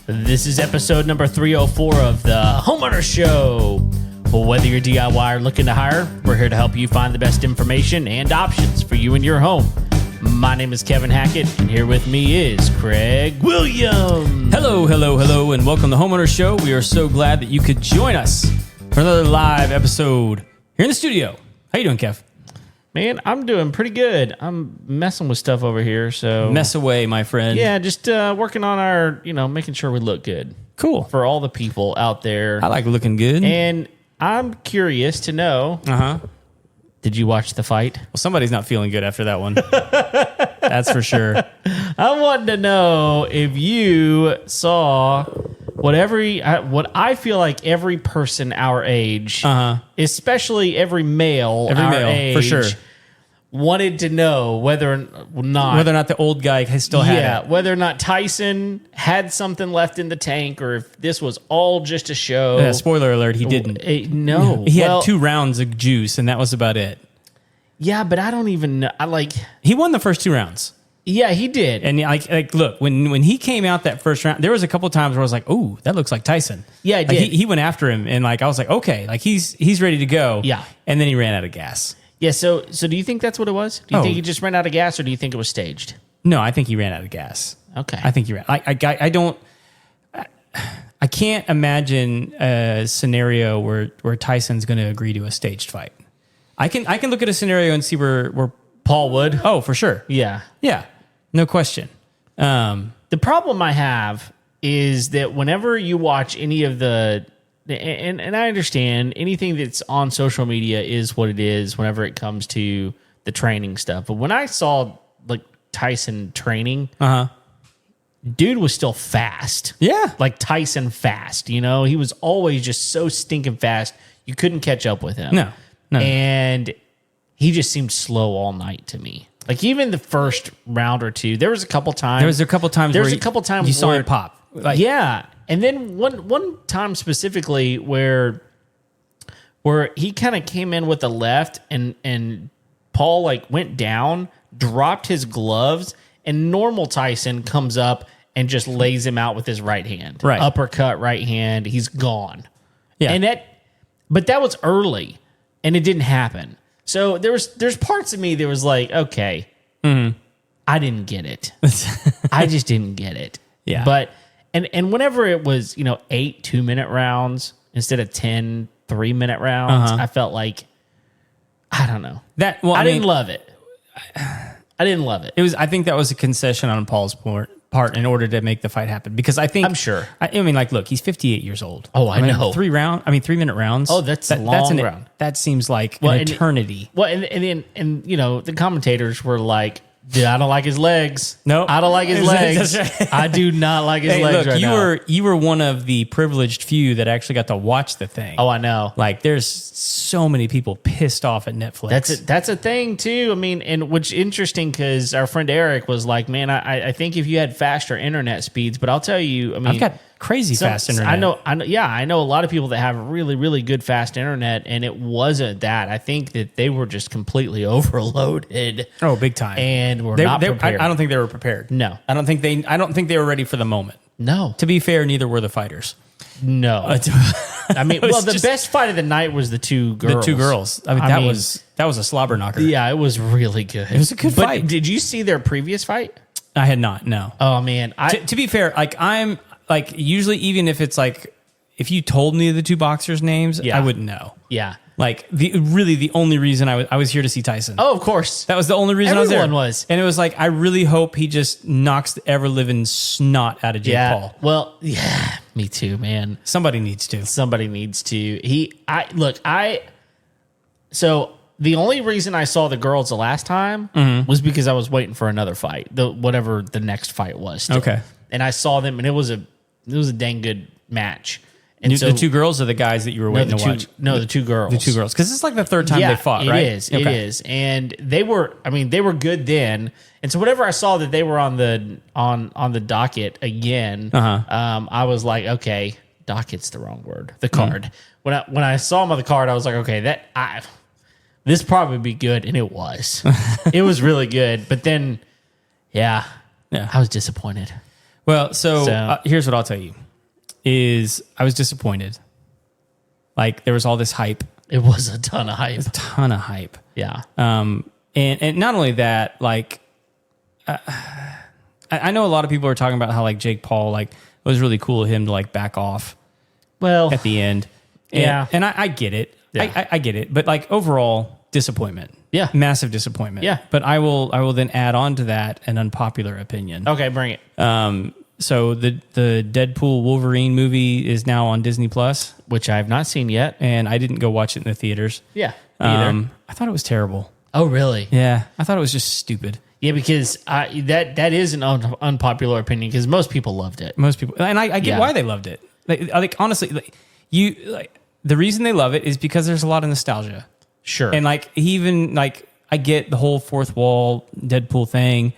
This is episode number 304 of the Homeowner Show. Well, whether you're DIY or looking to hire, we're here to help you find the best information and options for you and your home. My name is Kevin Hackett, and here with me is Craig Williams. Hello, and welcome to the Homeowner Show. We are so glad that you could join us for another live episode here in the studio. How you doing, Kev? Man, I'm doing pretty good. I'm messing with stuff over here, so... Mess away, my friend. Yeah, just working on our, making sure we look good. Cool. For all the people out there. I like looking good. And I'm curious to know... Did you watch the fight? Well, somebody's not feeling good after that one. That's for sure. I wanted to know if you saw what I feel like every person our age, especially every male age, for sure, wanted to know whether or not the old guy still had it. Whether or not Tyson had something left in the tank, or if this was all just a show. Yeah, spoiler alert, he didn't. No. He had 2 rounds of juice, and that was about it. Yeah, but I don't even know. He won the first 2 rounds. Yeah, he did. And look, when he came out that first round, there was a couple times where I was like, "Ooh, that looks like Tyson." Yeah, it did. He went after him, and I was like, "Okay, he's ready to go." Yeah, and then he ran out of gas. Yeah, so do you think that's what it was? Do you think he just ran out of gas, or do you think it was staged? No, I think he ran out of gas. Okay. I think he ran. I can't imagine a scenario where Tyson's going to agree to a staged fight. I can look at a scenario and see where Paul would. Oh, for sure. Yeah. Yeah. No question. The problem I have is that whenever you watch any of and I understand anything that's on social media is what it is whenever it comes to the training stuff. But when I saw Tyson training, dude was still fast. Yeah. Like Tyson fast, he was always just so stinking fast. You couldn't catch up with him. No. And he just seemed slow all night to me. Like even the first round or two, there was a couple times where you saw him pop. Yeah. And then one time specifically where he kind of came in with the left and Paul went down, dropped his gloves, and normal Tyson comes up and just lays him out with his right hand. Right. Uppercut, right hand, he's gone. Yeah. But that was early and it didn't happen. So there's parts of me that was like, okay, I didn't get it. I just didn't get it. Yeah. But and whenever it was 8 2-minute rounds instead of 10 3-minute rounds, I felt like I don't know I didn't love it. I didn't love it. It was. I think that was a concession on Paul's part in order to make the fight happen, because I think I'm sure. Look, he's 58 years old. Oh, I know. 3-minute rounds. Oh, that's a long round. That seems like an eternity. And the commentators were like, dude, I don't like his legs. No, I don't like his legs. That's right. I do not like his legs. Look, now. You were one of the privileged few that actually got to watch the thing. Oh, I know. There's so many people pissed off at Netflix. That's a thing too. I mean, and which is interesting because our friend Eric was like, man, I think if you had faster internet speeds, but I'll tell you, I mean, I've got crazy fast internet. I know a lot of people that have really, really good fast internet, and it wasn't that. I think that they were just completely overloaded. Oh, big time. And were not prepared. I don't think they were prepared. No. I don't think they were ready for the moment. No. To be fair, neither were the fighters. No. I mean, the best fight of the night was the 2 girls. The 2 girls. I mean, that was a slobber knocker. Yeah, it was really good. It was a good fight. But did you see their previous fight? I had not, no. Oh, man. To be fair, I'm usually, even if it's if you told me the 2 boxers' names, I wouldn't know. Yeah. The only reason I was here to see Tyson. Oh, of course. That was the only reason Everyone I was there. And it was I really hope he just knocks the ever-living snot out of Jake Paul. Well, yeah, me too, man. Somebody needs to. So the only reason I saw the girls the last time was because I was waiting for another fight, whatever the next fight was. Still. Okay. And I saw them, and it was a dang good match. And the 2 girls are the guys that you were waiting to watch? No, the 2 girls. The 2 girls. Because it's the third time they fought, right? It is. And they were good then. And so whenever I saw that they were on the docket again, I was like, okay, docket's the wrong word. The card. When I saw them on the card, I was like, okay, this probably be good. And it was. It was really good. But then, I was disappointed. Well, so here's what I'll tell you: is I was disappointed. Like there was all this hype. It was a ton of hype. Yeah. Yeah. And not only that, like I know a lot of people are talking about how like Jake Paul, like it was really cool of him to like back off. Well, at the end. And I get it. Yeah. I get it. But like overall disappointment. Yeah. Massive disappointment. Yeah. But I will then add on to that an unpopular opinion. Okay, bring it. So the Deadpool Wolverine movie is now on Disney Plus, Which I have not seen yet. and I didn't go watch it in the theaters. Yeah. Me either. I thought it was terrible. Oh, really? Yeah. I thought it was just stupid. Yeah, because that is an unpopular opinion because most people loved it. Most people, and I get Yeah. why they loved it. Like honestly, the reason they love it is because there's a lot of nostalgia. Sure. And like he even like I get the whole fourth wall Deadpool thing.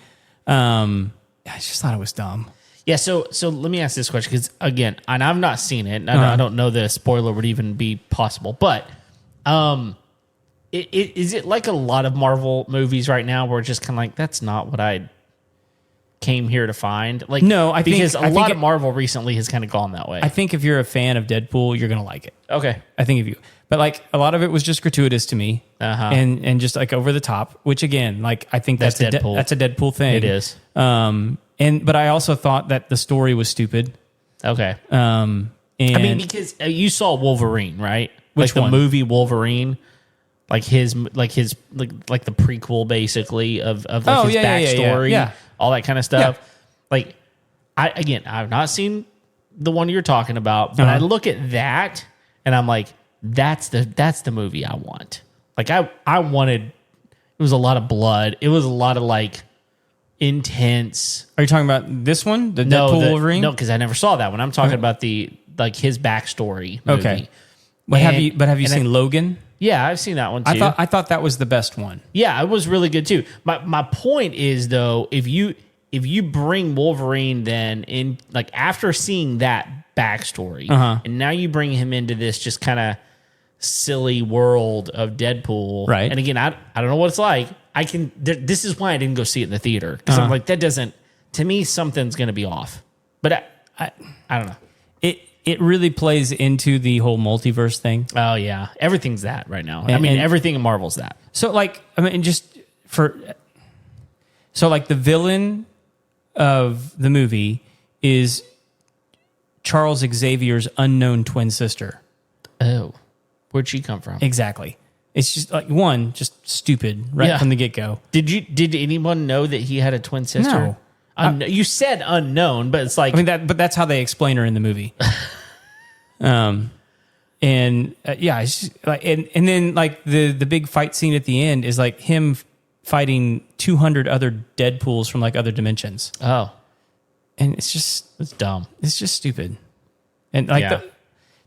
I just thought it was dumb. Yeah, so let me ask this question because again, and I've not seen it. And I don't know that a spoiler would even be possible. But is it like a lot of Marvel movies right now where it's just kind of like that's not what I came here to find? Like No, I think- because I a think lot it- of Marvel recently has kind of gone that way. I think if you're a fan of Deadpool, you're gonna like it. Okay. I think if you, but like a lot of it was just gratuitous to me, and just like over the top. Which again, like I think that's Deadpool. that's a Deadpool thing. It is. But I also thought that the story was stupid. Okay. And I mean, because you saw Wolverine, right? Which like the one? movie Wolverine, like his the prequel basically of like his backstory, yeah. all that kind of stuff. Like I've not seen the one you're talking about, but I look at that and I'm like, that's the movie I want. Like I wanted, it was a lot of blood. It was a lot of like intense. Are you talking about this one, the Deadpool Wolverine? No, because I never saw that one. I'm talking about the like his backstory movie. Okay. But have you seen Logan? Yeah, I've seen that one too. I thought that was the best one. Yeah, it was really good too. My point is though, if you bring Wolverine then in like after seeing that backstory, and now you bring him into this just kind of silly world of Deadpool, right? And again, I don't know what it's like. This is why I didn't go see it in the theater because I'm like that doesn't, to me something's going to be off. But I don't know. It really plays into the whole multiverse thing. Oh yeah, everything's that right now. I mean, everything in Marvel's that. So like, I mean, so like the villain of the movie is Charles Xavier's unknown twin sister. Oh, where'd she come from? Exactly. It's just like just stupid right from the get go. Did anyone know that he had a twin sister? No. You said unknown, but it's like I mean but that's how they explain her in the movie. It's just, like and then like the big fight scene at the end is like him fighting 200 other Deadpools from like other dimensions. Oh, and it's dumb. It's just stupid. And like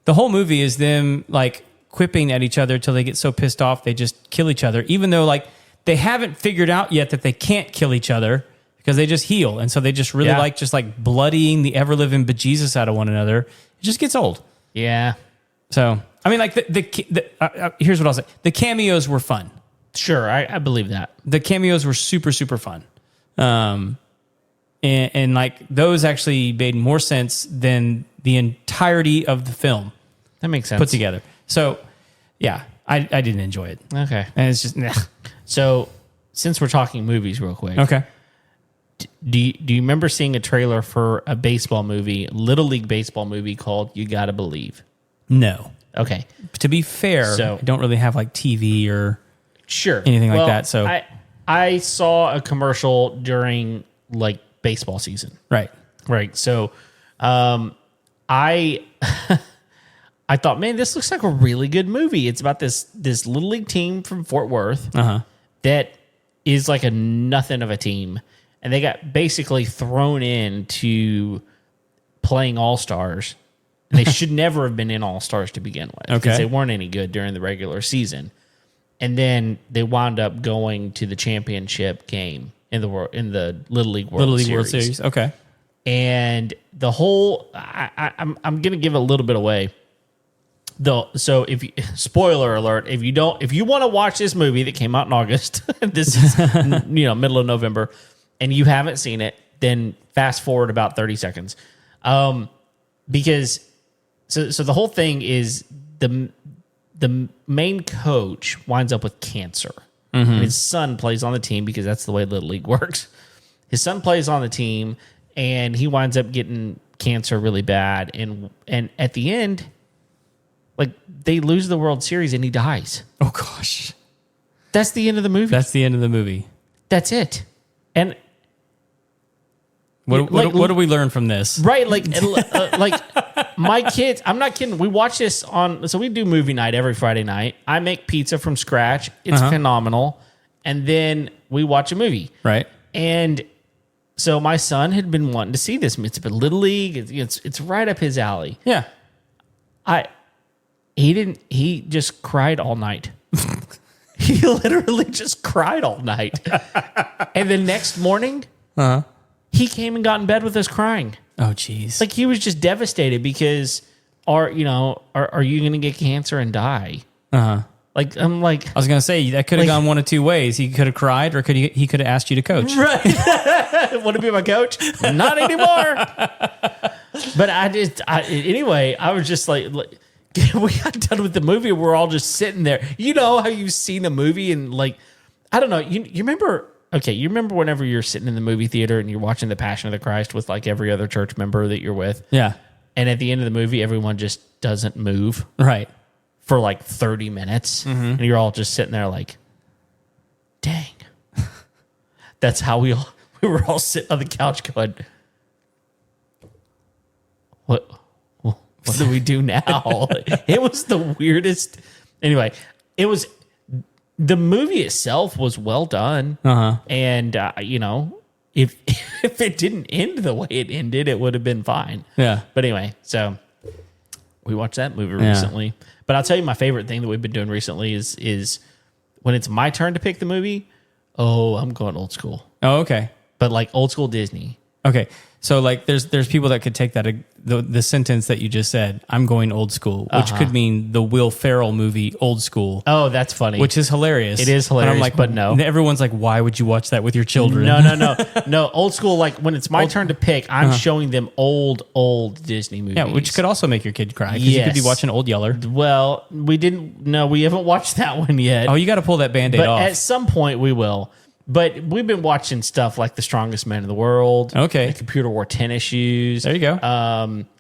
the whole movie is them like quipping at each other till they get so pissed off they just kill each other, even though like they haven't figured out yet that they can't kill each other because they just heal, and so they just really like just like bloodying the ever living bejesus out of one another. It just gets old. Yeah. So I mean, like here's what I'll say: the cameos were fun. Sure, I believe that. The cameos were super super fun. And like those actually made more sense than the entirety of the film. That makes sense. Put together. So, yeah, I didn't enjoy it. Okay. And it's just, nah. So, since we're talking movies real quick. Okay. Do you remember seeing a trailer for a baseball movie, Little League baseball movie called You Gotta Believe? No. Okay. To be fair, I don't really have like TV or anything like that. So I saw a commercial during like baseball season. Right. So I I thought, man, this looks like a really good movie. It's about this Little League team from Fort Worth that is like a nothing of a team. And they got basically thrown into playing All-Stars. And they should never have been in All-Stars to begin with. Because they weren't any good during the regular season. And then they wound up going to the championship game in the Little League World Series. Okay. And the whole, I'm going to give a little bit away. So spoiler alert, if you want to watch this movie that came out in August, this is middle of November, and you haven't seen it, then fast forward about 30 seconds. Because so the whole thing is the main coach winds up with cancer. And his son plays on the team because that's the way Little League works. His son plays on the team, and he winds up getting cancer really bad. And at the end, like, they lose the World Series and he dies. Oh, gosh. That's the end of the movie. That's the end of the movie. That's it. And what do we learn from this? Right, like my kids, I'm not kidding. We watch this so we do movie night every Friday night. I make pizza from scratch. It's phenomenal. And then we watch a movie. Right. And so my son had been wanting to see this. It's a Little League. It's right up his alley. Yeah. He just cried all night. He literally just cried all night. And the next morning, he came and got in bed with us crying. Oh, jeez. Like, he was just devastated because are you going to get cancer and die? Like, I'm like, I was going to say, that could have gone one of two ways. He could have cried, or he could have asked you to coach. Right. Want to be my coach? Not anymore. But anyway, I was just like, we got done with the movie. We're all just sitting there. You know how you've seen a movie and, like, I don't know. You remember? Okay, you remember whenever you're sitting in the movie theater and you're watching The Passion of the Christ with, like, every other church member that you're with? Yeah. And at the end of the movie, everyone just doesn't move. Right. For like 30 minutes. And you're all just sitting there like, dang. That's how we were all sitting on the couch going, what do we do now? It was the weirdest. Anyway, the movie itself was well done. And, if it didn't end the way it ended, it would have been fine. Yeah. But anyway, so we watched that movie recently. But I'll tell you, my favorite thing that we've been doing recently is when it's my turn to pick the movie. Oh, I'm going old school. Oh, okay. But like old school Disney. Okay. So like there's people that could take that the sentence that you just said, I'm going old school, which could mean the Will Ferrell movie Old School. Oh, that's funny. Which is hilarious. It is hilarious, and I'm like, but no. Everyone's like, why would you watch that with your children? No. Old school, like when it's my turn to pick, I'm showing them old Disney movies. Yeah, which could also make your kid cry because you could be watching Old Yeller. Well, we haven't watched that one yet. Oh, you got to pull that Band-Aid off. At some point we will. But we've been watching stuff like The Strongest Man in the World. Okay. The Computer Wore Tennis Shoes. There you go.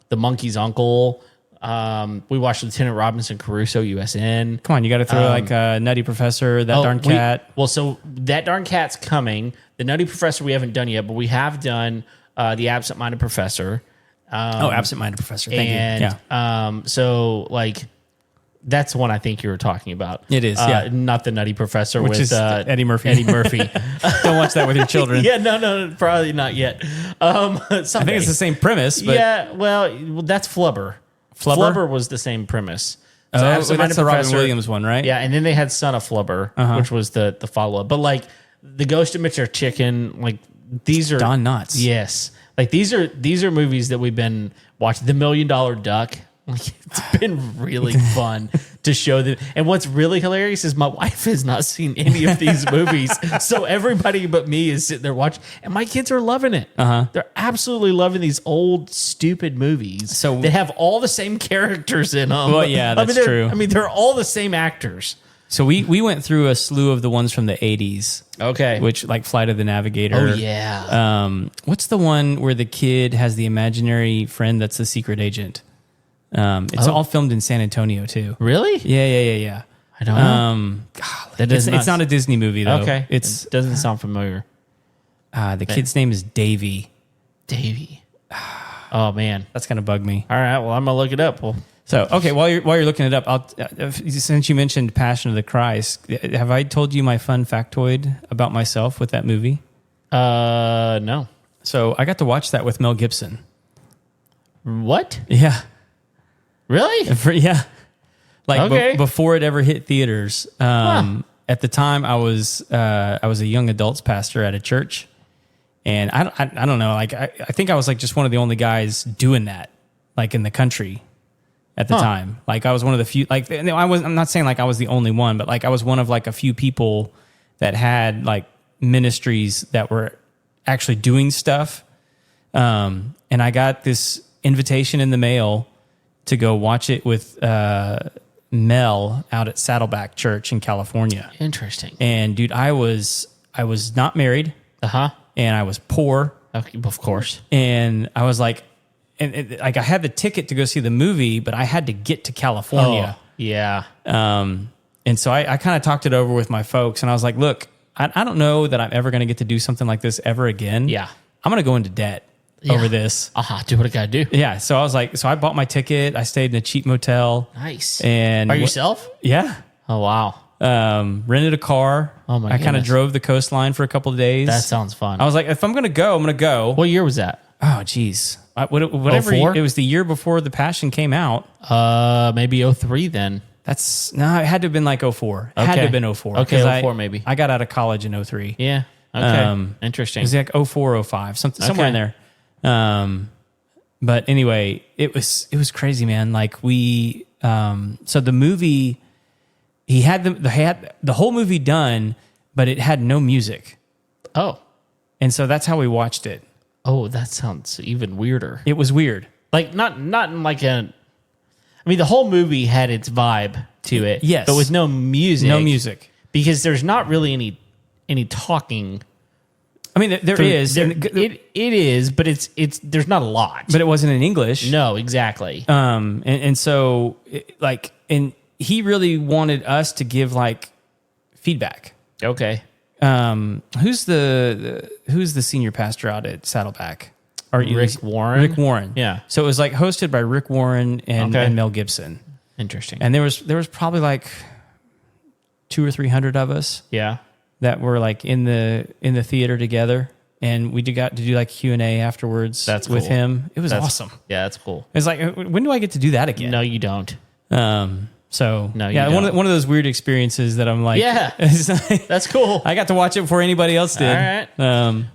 The Monkey's Uncle. We watched Lieutenant Robinson Crusoe, USN. Come on, you got to throw like Nutty Professor, That Darn Cat. So That Darn Cat's coming. The Nutty Professor we haven't done yet, but we have done The Absent-Minded Professor. Absent-Minded Professor. Thank you. Yeah. So like... That's the one I think you were talking about. It is, yeah. Not the Nutty Professor, which with is Eddie Murphy. Eddie Murphy. Don't watch that with your children. Yeah, no, probably not yet. I think it's the same premise. But yeah, well, that's Flubber. Flubber was the same premise. So that's the Robin Williams one, right? Yeah, and then they had Son of Flubber, which was the follow-up. But like The Ghost of Mr. Chicken, like these are Don Knotts. Yes, like these are movies that we've been watching. The $1 Million Duck. It's been really fun to show them. And what's really hilarious is my wife has not seen any of these movies. So everybody but me is sitting there watching. And my kids are loving it. They're absolutely loving these old, stupid movies that have all the same characters in them. Well, yeah, that's true. I mean, they're all the same actors. So we went through a slew of the ones from the 80s. Okay. Which, like Flight of the Navigator. Oh, yeah. What's the one where the kid has the imaginary friend that's the secret agent? It's all filmed in San Antonio too. Really? Yeah. I don't know. It's not a Disney movie though. Okay. It doesn't sound familiar. The kid's name is Davey. Davey. Oh man, that's gonna bug me. All right, well I'm gonna look it up. So okay, while you're looking it up, since you mentioned Passion of the Christ, have I told you my fun factoid about myself with that movie? No. So I got to watch that with Mel Gibson. What? Yeah. Really? Yeah. Like okay. Before it ever hit theaters. At the time, I was a young adults pastor at a church, and I don't know. Like I think I was like just one of the only guys doing that, like in the country, at the time. Like I was one of the few. Like I'm not saying like I was the only one, but like I was one of like a few people that had like ministries that were actually doing stuff And I got this invitation in the mail to go watch it with Mel out at Saddleback Church in California. Interesting. And dude, I was not married. And I was poor. Okay, of course. And I was like, like I had the ticket to go see the movie, but I had to get to California. Oh, yeah. And so I kind of talked it over with my folks, and I was like, look, I don't know that I'm ever going to get to do something like this ever again. Yeah. I'm going to go into debt over this. Do what I got to do. Yeah. So I was like, so I bought my ticket. I stayed in a cheap motel. Nice. And by yourself? Yeah. Oh, wow. Rented a car. Oh, my I kind of drove the coastline for a couple of days. That sounds fun. I was like, if I'm going to go, I'm going to go. What year was that? Oh, geez. Whatever. 04? It was the year before The Passion came out. Maybe 03 then. It had to have been like 04. It had to have been 04. Okay, 04 maybe. I got out of college in 03. Yeah. Okay. Interesting. It was like 04, 05, somewhere in there. But anyway, it was crazy, man. Like so the movie, he had the whole movie done, but it had no music. Oh. And so that's how we watched it. Oh, that sounds even weirder. It was weird. Like not in like a. I mean, the whole movie had its vibe to it. Yes, but with no music. No music because there's not really any talking. I mean, there is. It is, but it's there's not a lot. But it wasn't in English. No, exactly. And so and he really wanted us to give like feedback. Okay. Who's the senior pastor out at Saddleback? Rick Warren. Rick Warren. Yeah. So it was like hosted by Rick Warren and Mel Gibson. Interesting. And there was probably like 200 or 300 of us. Yeah. That were like in the theater together, and we got to do like Q&A afterwards. That's with cool. him. It was awesome. Yeah, that's cool. It's like, when do I get to do that again? No, you don't. So no, yeah, one of those weird experiences that I'm like, yeah, that's cool. I got to watch it before anybody else did. All right.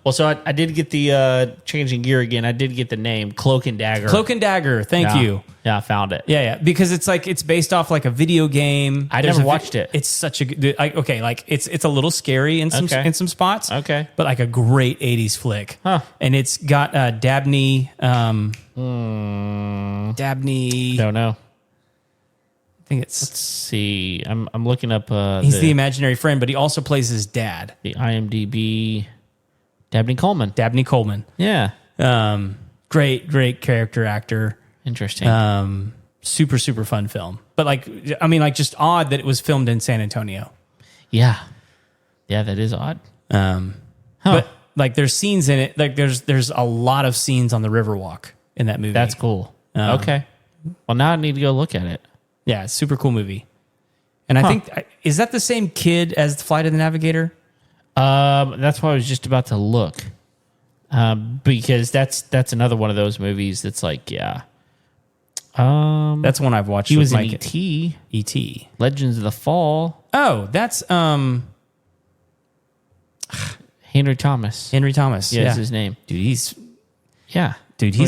Well, so I did get the changing gear again. I did get the name Cloak and Dagger. Cloak and Dagger. Thank you. Yeah, I found it. Yeah, because it's based off like a video game. I never watched it. It's such a good. It's a little scary in some spots. Okay, but like a great '80s flick. Huh? And it's got Dabney. Dabney. Don't know. I think it's. Let's see. I'm looking up. He's the imaginary friend, but he also plays his dad. The IMDb. Dabney Coleman. Dabney Coleman. Yeah. Great character actor. Interesting. Super fun film. But just odd that it was filmed in San Antonio. Yeah. Yeah, that is odd. But like there's scenes in it. Like there's a lot of scenes on the Riverwalk in that movie. That's cool. Okay. Well, now I need to go look at it. Yeah, it's a super cool movie. And I think, is that the same kid as Flight of the Navigator? That's why I was just about to look. Because that's another one of those movies that's like, yeah. That's one I've watched. He was in Mike. E.T. E.T. Legends of the Fall. Oh, that's Henry Thomas. Henry Thomas. Yeah, that's his name. Dude, he's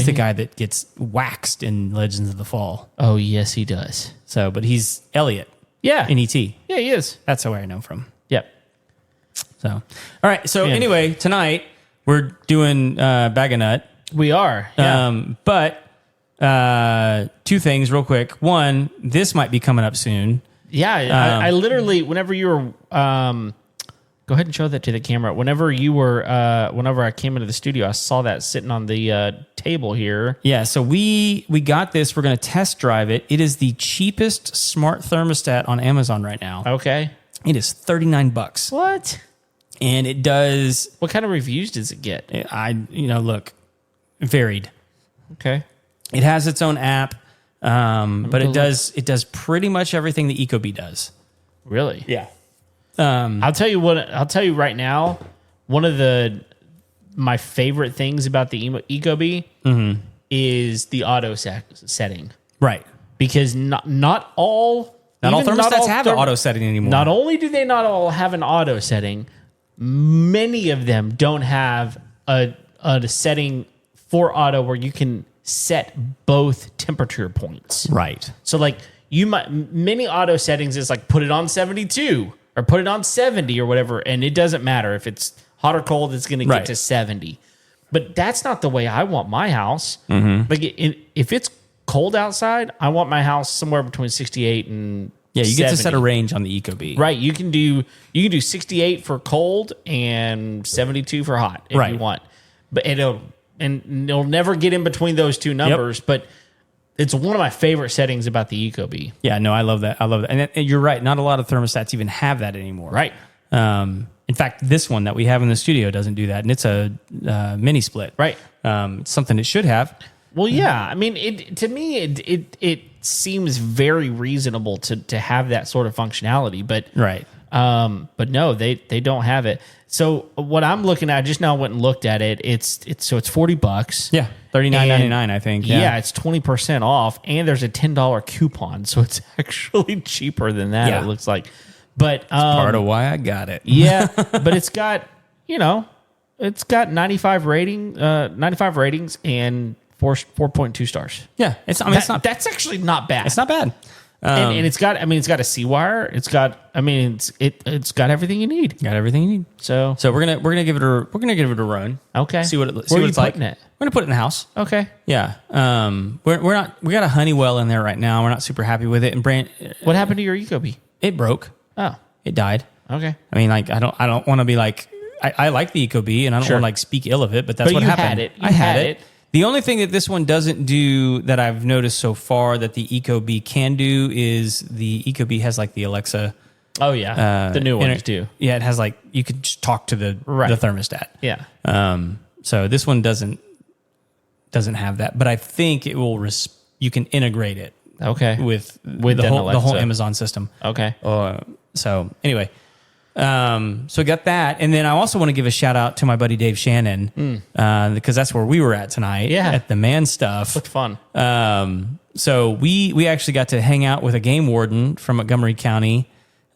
the guy that gets waxed in Legends of the Fall. Oh, yes, he does. So, but he's Elliot. Yeah. In E.T. Yeah, he is. That's where I know him from. Yep. So, all right. So anyway, tonight we're doing Baganut. We are. Yeah. But two things real quick. One, this might be coming up soon. Yeah. I literally, whenever you were, go ahead and show that to the camera. Whenever I came into the studio, I saw that sitting on the table here. Yeah. So we got this. We're going to test drive it. It is the cheapest smart thermostat on Amazon right now. Okay. It is $39. What? And it does. What kind of reviews does it get? Look, varied. Okay. It has its own app, but it does pretty much everything the Ecobee does. Really? Yeah. I'll tell you right now, one of my favorite things about the Ecobee is the auto setting. Right. Because not all thermostats have an auto setting anymore. Not only do they not all have an auto setting, many of them don't have a setting for auto where you can set both temperature points. Right. So like many auto settings is like put it on 72 or put it on 70 or whatever, and it doesn't matter if it's hot or cold, it's going to get to 70. But that's not the way I want my house. Mm-hmm. Like if it's cold outside, I want my house somewhere between 68 and Yeah, you 70. get to set a range on the Ecobee. Right. You can do 68 for cold and 72 for hot if Right. you want. But it'll never get in between those two numbers. But it's one of my favorite settings about the Ecobee. Yeah, no, I love that. And you're right. Not a lot of thermostats even have that anymore. Right. In fact, this one that we have in the studio doesn't do that, and it's a mini split. Right. It's something it should have. Well, yeah. I mean, to me, it seems very reasonable to have that sort of functionality, but Right. but no, they don't have it. So what I'm looking at, I just now went and looked at it. It's $40. Yeah, $39.99, I think. Yeah, it's 20% off, and there's a $10 coupon, so it's actually cheaper than that. Yeah. It looks like, but part of why I got it. yeah, but it's got it's got 95 ratings and 4.2 stars. Yeah, it's not. That's actually not bad. It's not bad. And it's got a C-wire. It's got everything you need. Got everything you need. So we're gonna give it a run. okay. See what Where are you it's like. putting it? We're gonna put it in the house. Okay. Yeah. We got a Honeywell in there right now. We're not super happy with it. And What happened to your Ecobee? it broke. Oh, It died. okay. I mean, like I don't want to be like I like the Ecobee and I don't Sure. want to like speak ill of it, but that's But what you happened. had it. I had it. The only thing that this one doesn't do that I've noticed so far that the Ecobee can do is the Ecobee has like the Alexa. Oh yeah, the new ones do. Yeah, it has like you could just talk to the thermostat. Yeah. So this one doesn't have that, but I think it will. You can integrate it. Okay. With an the whole Alexa. Amazon system. Okay. So anyway, so got that, and then I also want to give a shout out to my buddy Dave Shannon because that's where we were at tonight. Yeah. At the Man Stuff. Looked fun. So we actually got to hang out with a game warden from Montgomery County.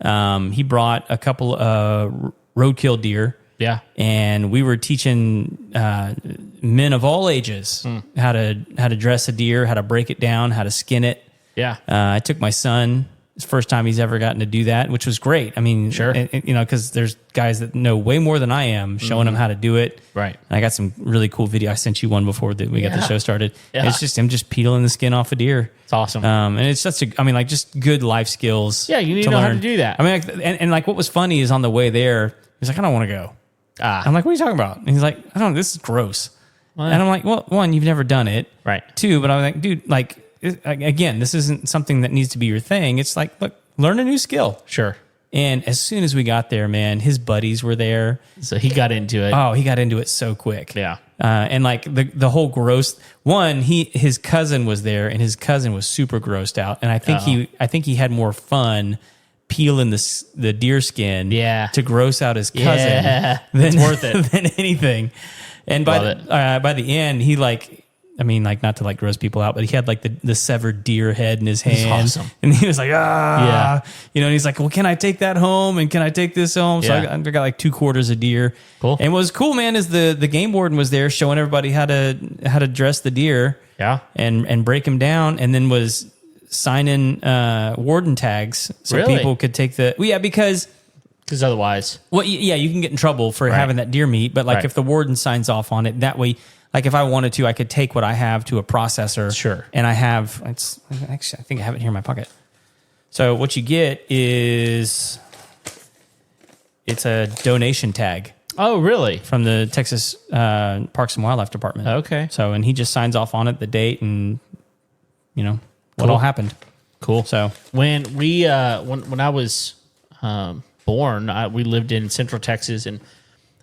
He brought a couple of roadkill deer. Yeah. And we were teaching men of all ages how to dress a deer, how to break it down, how to skin it. Yeah. I took my son. It's the first time he's ever gotten to do that, which was great. I mean, Sure. Because there's guys that know way more than I am showing them how to do it. Right. And I got some really cool video. I sent you one before that we got the show started. Yeah. It's just him just peeling the skin off a deer. It's awesome. And it's just good life skills. Yeah, you need to know how to do that. I mean, and like what was funny is on the way there, he's like, I don't want to go. I'm like, what are you talking about? And he's like, I don't know, this is gross. And I'm like, well, one, you've never done it. Right. Two, but I'm like, dude, like, again, this isn't something that needs to be your thing. It's like, look, learn a new skill. Sure. And as soon as we got there, man, his buddies were there. So he got into it. Oh, he got into it so quick. Yeah. And like the whole gross one, his cousin was there, and his cousin was super grossed out. And I think he had more fun peeling the deer skin to gross out his cousin it's worth it than anything. And by the end, he not to like gross people out, but he had like the severed deer head in his hand. Awesome. And he was like, and he's like, well, can I take that home? And can I take this home? So I got like 2 quarters of deer. Cool. And what was cool, man, is the game warden was there showing everybody how to dress the deer. Yeah. And break them down, and then was signing warden tags so people could take because otherwise, you can get in trouble for having that deer meat. But like if the warden signs off on it, that way, like if I wanted to, I could take what I have to a processor. Sure. And I think I have it here in my pocket. So what you get is it's a donation tag. Oh, really? From the Texas Parks and Wildlife Department. Okay. So, and he just signs off on it, the date, and what all happened. Cool. So when we when I was born, we lived in Central Texas, and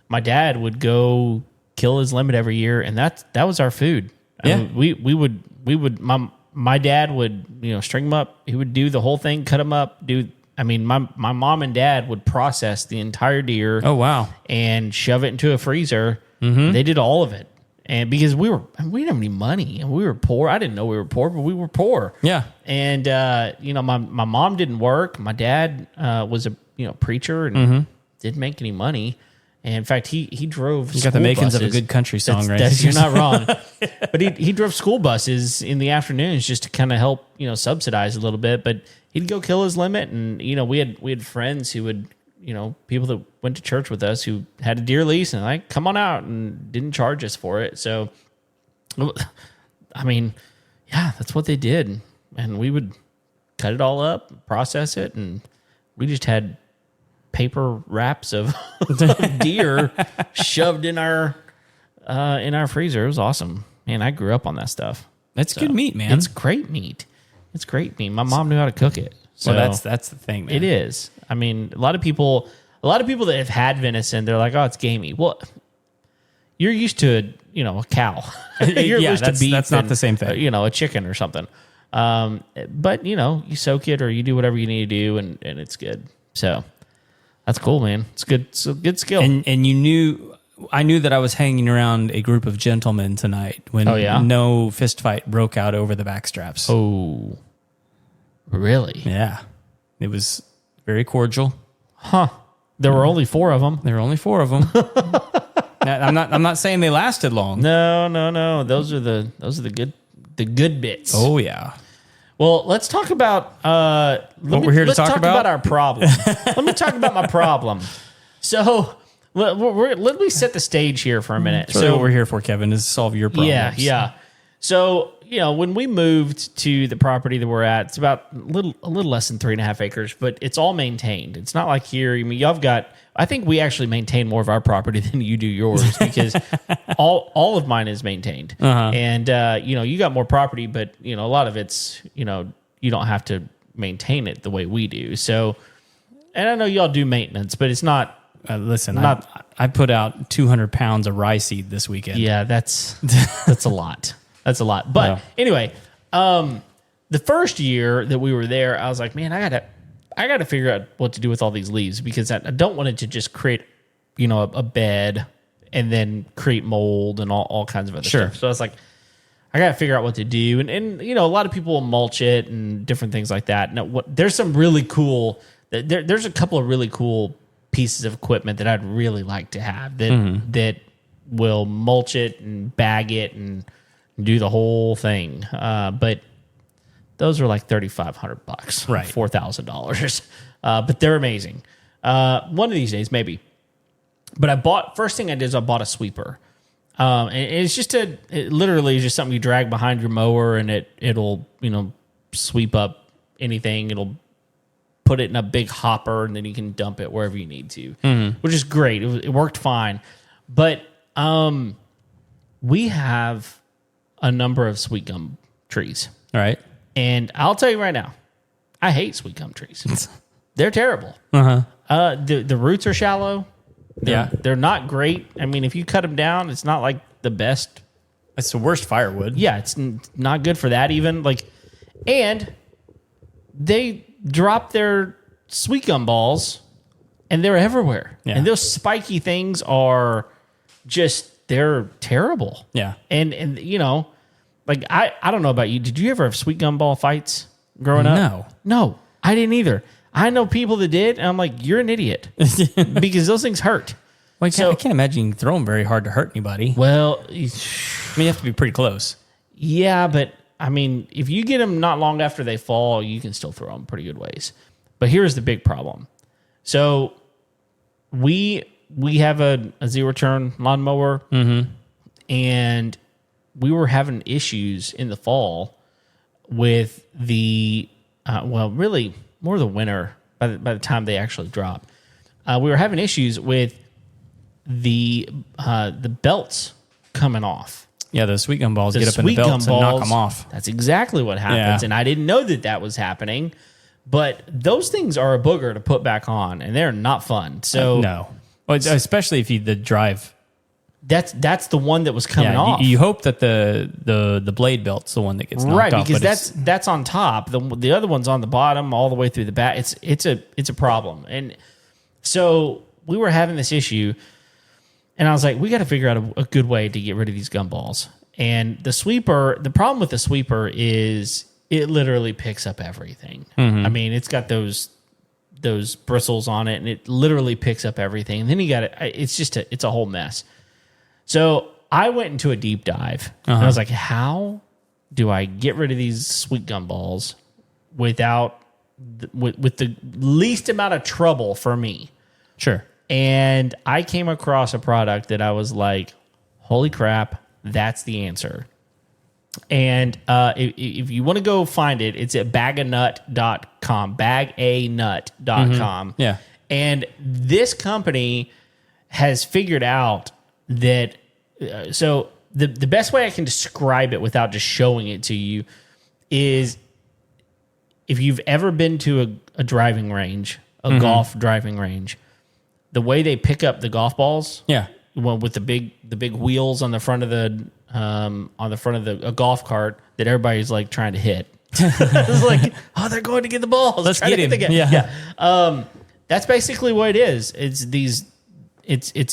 my dad would go kill his limit every year, and that was our food. Yeah. I mean, we would my dad would string them up. He would do the whole thing, cut them up. My mom and dad would process the entire deer. Oh wow! And shove it into a freezer. Mm-hmm. They did all of it. And because we didn't have any money and we were poor. I didn't know we were poor, but we were poor. Yeah. And, my mom didn't work. My dad was a preacher and didn't make any money. And in fact, he drove You got the makings of a good country song, right? You're not wrong. But he drove school buses in the afternoons just to kind of help, subsidize a little bit. But he'd go kill his limit. And, we had friends who would people that went to church with us who had a deer lease and like, come on out, and didn't charge us for it. So, I mean, yeah, that's what they did. And we would cut it all up, process it, and we just had paper wraps of deer shoved in our freezer. It was awesome. Man, I grew up on that stuff. That's good meat, man. It's great meat. It's great meat. My mom knew how to cook it. So well, that's the thing, man. It is. I mean, a lot of people that have had venison, they're like, oh, it's gamey. Well, you're used to a cow. You're used to beef. That's not the same thing. A chicken or something. But you soak it or you do whatever you need to do, and it's good. So that's cool, man. It's good. It's a good skill. And I knew that I was hanging around a group of gentlemen tonight when no fist fight broke out over the backstraps. Oh, really? Yeah. It was very cordial. Huh. There were only 4 of them. There were only 4 of them. I'm not saying they lasted long. No. Those are the good bits. Oh yeah. Well, let's talk about what we're here to talk about. About our problem. Let me talk about my problem. So let me set the stage here for a minute. That's really what we're here for, Kevin, is solve your problems. Yeah. So when we moved to the property that we're at, it's about a little less than 3.5 acres, but it's all maintained. It's not like here. I mean, I think we actually maintain more of our property than you do yours because all of mine is maintained. Uh-huh. And you got more property, but a lot of it's you don't have to maintain it the way we do. So, and I know y'all do maintenance, but it's not. Listen, I put out 200 pounds of rye seed this weekend. Yeah, that's a lot. That's a lot. But anyway, the first year that we were there, I was like, man, I gotta figure out what to do with all these leaves because I don't want it to just create, a bed and then create mold and all kinds of other stuff. So I was like, I gotta figure out what to do. And a lot of people will mulch it and different things like that. Now, there's some really cool. There's a couple of really cool pieces of equipment that I'd really like to have that will mulch it and bag it and do the whole thing. But those are like $3,500, right? $4,000. But they're amazing. One of these days, maybe. But first thing I did is I bought a sweeper. And it's it literally is just something you drag behind your mower and it'll sweep up anything. It'll put it in a big hopper and then you can dump it wherever you need to, which is great. It worked fine. But we have a number of sweet gum trees. All right. And I'll tell you right now, I hate sweet gum trees. They're terrible. Uh-huh. The roots are shallow. They're not great. I mean, if you cut them down, it's not like the best. It's the worst firewood. Yeah, it's not good for that even. And they drop their sweet gum balls, and they're everywhere. Yeah. And those spiky things are they're terrible. Yeah. And I don't know about you. Did you ever have sweet gum ball fights growing up? No, I didn't either. I know people that did, and I'm like, you're an idiot because those things hurt. I can't imagine you can throw them very hard to hurt anybody. Well, you have to be pretty close. Yeah, but I mean, if you get them not long after they fall, you can still throw them pretty good ways. But here's the big problem. So we have a zero-turn lawnmower, and we were having issues in the fall with the, really more the winter by the time they actually drop. We were having issues with the belts coming off. Yeah, the sweet gum balls get up in the belts and knock them off. That's exactly what happens, and I didn't know that was happening. But those things are a booger to put back on, and they're not fun. So no, especially if the drive. That's the one that was coming off. You hope that the blade belt's the one that gets knocked off, because that's on top. The other one's on the bottom, all the way through the back. It's a problem, and so we were having this issue, and I was like, we got to figure out a good way to get rid of these gumballs. And the sweeper, the problem with the sweeper is it literally picks up everything. I mean, it's got those bristles on it, and it literally picks up everything. And then you got it. It's a whole mess. So I went into a deep dive, and I was like, how do I get rid of these sweet gumballs with the least amount of trouble for me? Sure. And I came across a product that I was like, holy crap, that's the answer. And if you want to go find it, it's at baganut.com, baganut.com. Yeah. And this company has figured out that, so the best way I can describe it without just showing it to you is if you've ever been to a driving range, a golf driving range, the way they pick up the golf balls, with the big wheels on the front of a golf cart that everybody's like trying to hit. It's like, oh, they're going to get the balls. Let's get him. Yeah. That's basically what it is. It's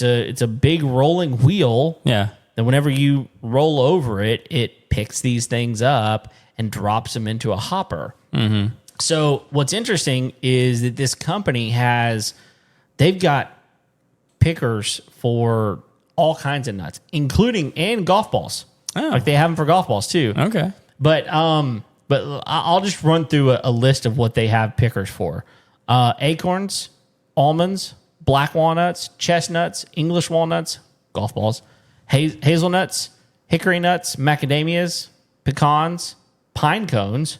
a big rolling wheel. Yeah. That whenever you roll over it, it picks these things up and drops them into a hopper. Mm-hmm. So what's interesting is that this company they've got pickers for all kinds of nuts, including and golf balls. Oh. Like they have them for golf balls too. Okay. But I'll just run through a list of what they have pickers for. Acorns, almonds, black walnuts, chestnuts, English walnuts, golf balls, hazelnuts, hickory nuts, macadamias, pecans, pine cones,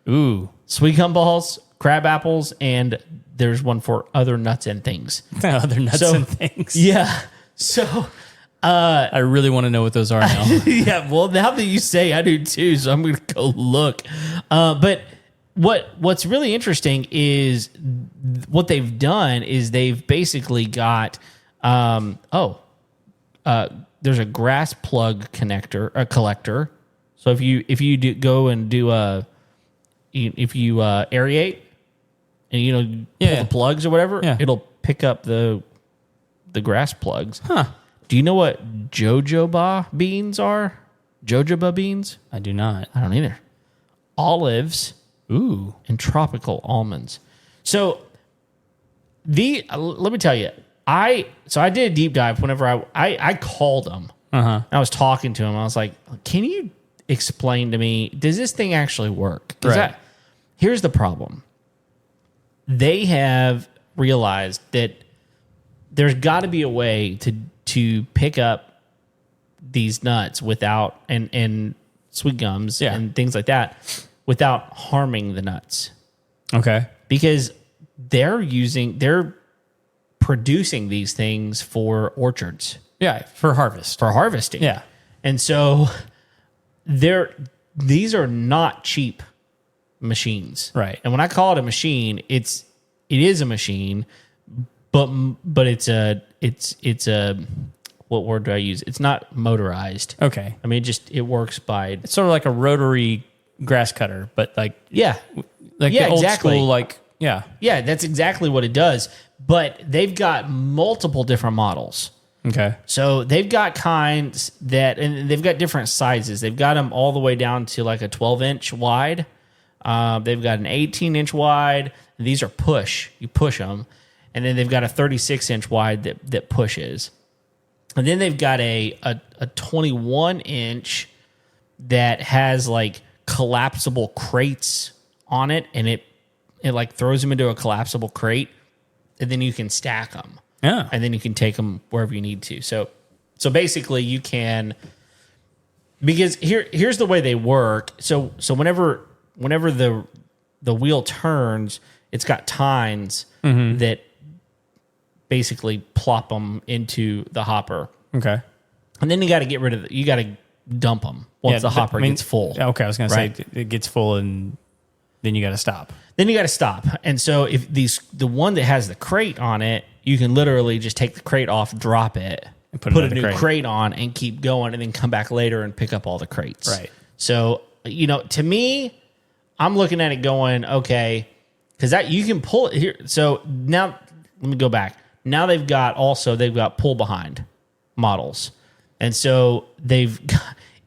sweet gumballs, crab apples, and there's one for other nuts and things. Other nuts and things. Yeah. So I really want to know what those are now. yeah, well, now that you say, I do too, so I'm going to go look. But what's really interesting is what they've done is they've basically got there's a grass plug collector. So if you go and do aerate and pull the plugs or whatever, it'll pick up the grass plugs. Huh. Do you know what jojoba beans are? Jojoba beans? I do not. I don't either. Olives. Ooh. And tropical almonds. So let me tell you, I did a deep dive whenever I called them. Uh-huh. I was talking to him. I was like, can you explain to me, does this thing actually work? Right. Here's the problem. They have realized that there's got to be a way to pick up these nuts without and sweet gums and things like that without harming the nuts. Okay. Because they're producing these things for orchards. Yeah, for harvesting. Yeah. And so these are not cheap machines. Right. And when I call it a machine, it is a machine, but it's a what word do I use? It's not motorized. Okay. I mean, it works by... It's sort of like a rotary grass cutter, but like the old school, Yeah, that's exactly what it does. But they've got multiple different models. Okay. So they've got kinds and they've got different sizes. They've got them all the way down to like a 12-inch wide. They've got an 18-inch wide. These are push. You push them. And then they've got a 36-inch wide that pushes. And then they've got a 21-inch that has like collapsible crates on it, and it like throws them into a collapsible crate, and then you can stack them. Yeah. And then you can take them wherever you need to. So basically you can, because here's the way they work. So whenever the wheel turns, it's got tines that basically plop them into the hopper. Okay. And then you got to get rid of you got to dump them once the hopper gets full. Okay, I was going to say it gets full and then you got to stop. Then you got to stop. And so if the one that has the crate on it, you can literally just take the crate off, drop it, and put a new crate on and keep going, and then come back later and pick up all the crates. Right. So, to me, I'm looking at it going, okay, because that you can pull it here. So now let me go back. Now they've got pull behind models. And so it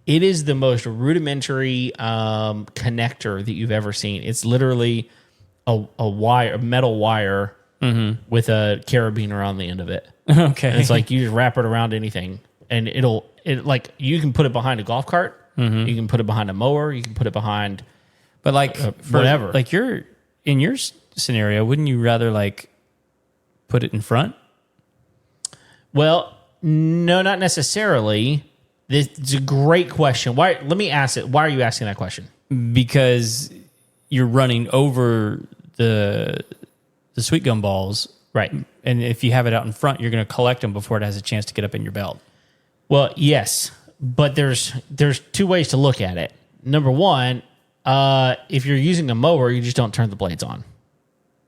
is the most rudimentary connector that you've ever seen. It's literally a metal wire with a carabiner on the end of it. Okay. And it's like you just wrap it around anything, and you can put it behind a golf cart. You can put it behind a mower. You can put it behind, but whatever. Like in your scenario, wouldn't you rather like put it in front Well, no, not necessarily. This is a great question. Why? Let me ask it. Why are you asking that question? Because you're running over the sweet gum balls. Right. And if you have it out in front, you're going to collect them before it has a chance to get up in your belt. Well, yes, but there's two ways to look at it. Number one, if you're using a mower, you just don't turn the blades on.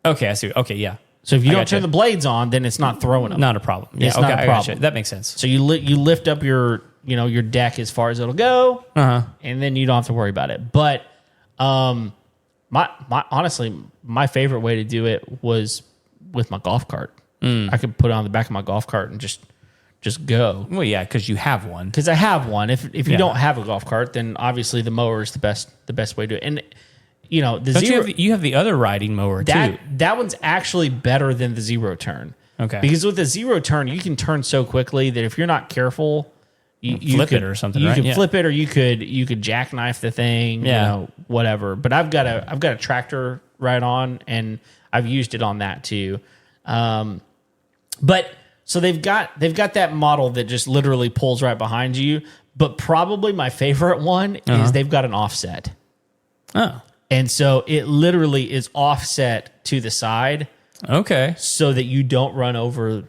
Okay, I see. Okay, yeah. So if you don't turn the blades on, then it's not throwing them. Not a problem. Yeah, It's okay, not a I gotcha. problem. That makes sense. So you lift up your deck as far as it'll go, and then you don't have to worry about it. But my honestly, my favorite way to do it was with my golf cart. I could put it on the back of my golf cart and just go. Well, yeah, because you have one. Because I have one. If you don't have a golf cart, then obviously the mower is the best way to do it. And the Don't zero you have the other riding mower too. That one's actually better than the zero turn. Okay. Because with the zero turn, you can turn so quickly that if you're not careful, you flip could, it or something. You right? could Yeah. flip it, or you could jackknife the thing. Yeah. Whatever. But I've got a tractor right on, and I've used it on that too. But so they've got that model that just literally pulls right behind you. But probably my favorite one is they've got an offset. Oh. And so it literally is offset to the side Okay. so that you don't run over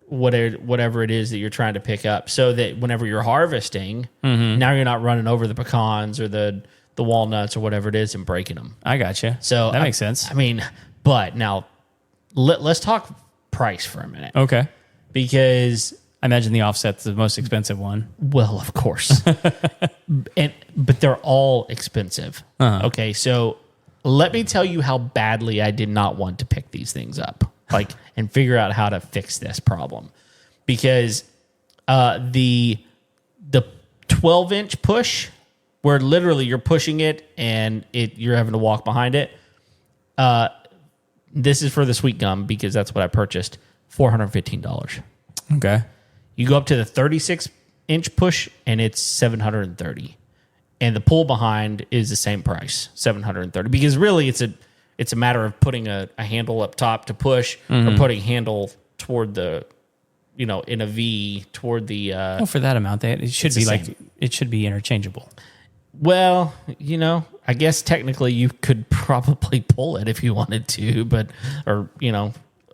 whatever it is that you're trying to pick up. So that whenever you're harvesting, now you're not running over the pecans or the walnuts or whatever it is and breaking them. I gotcha. So that makes sense. I mean, but now let's talk price for a minute. Okay. Because I imagine the offset's the most expensive one. well, of course. But they're all expensive. Okay, so let me tell you how badly I did not want to pick these things up, and figure out how to fix this problem, because the 12-inch push, where literally you're pushing it and you're having to walk behind it. This is for the sweet gum because that's what I purchased. $415. Okay. You go up to the 36-inch push, and it's $730, and the pull behind is the same price, $730. Because really, it's a matter of putting a handle up top to push, or putting handle toward the, in a V toward the. Well, for that amount, it should be it should be interchangeable. Well, I guess technically you could probably pull it if you wanted to, but.